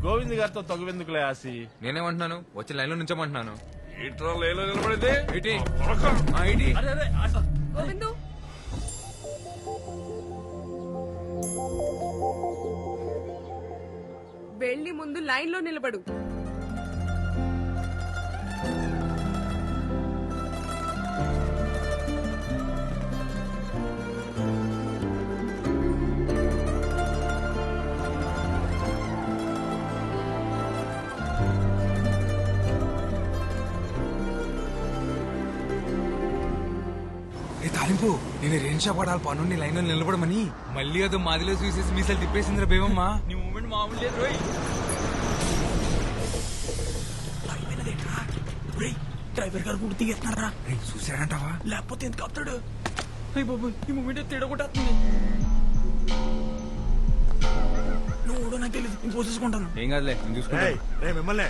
గోవింద్ గారితో తగువెందుకులే ఆసి. నేనేమంటున్నాను, వచ్చి లైన్ లో నుంచోమంటున్నాను. ఏంట్రా లేలో నిలబడేది? ఏంటి? త్వరగా. ఆ, ఏంటి? గోవిందు వెళ్ళి ముందు లైన్ లో నిలబడు. ఏ తాలింపు, నేను రేంజ్ పడాలి పనుని లైన్ లో నిలబడమని. మళ్ళీ అదో మాదిలో చూసేసి మీసాలు తిప్పేసిందిరా బేవమ్మా. నీ మూమెంట్ మామూలు లేదు రోయ్. డ్రైవర్ గారు కూడా తీస్తున్నారా? చూసాడంటావా? లేకపోతే ఎందుకు ఆపుతాడు? అయ్యి బాబు, ఈ మూమెంట్ తిడగొట్టేస్తుంది. నువ్వు నాకు తెలియదు, ఇంకో చూసుకుంటాను. ఏం కాదులే, నేను చూసుకుంటా. మిమ్మల్ని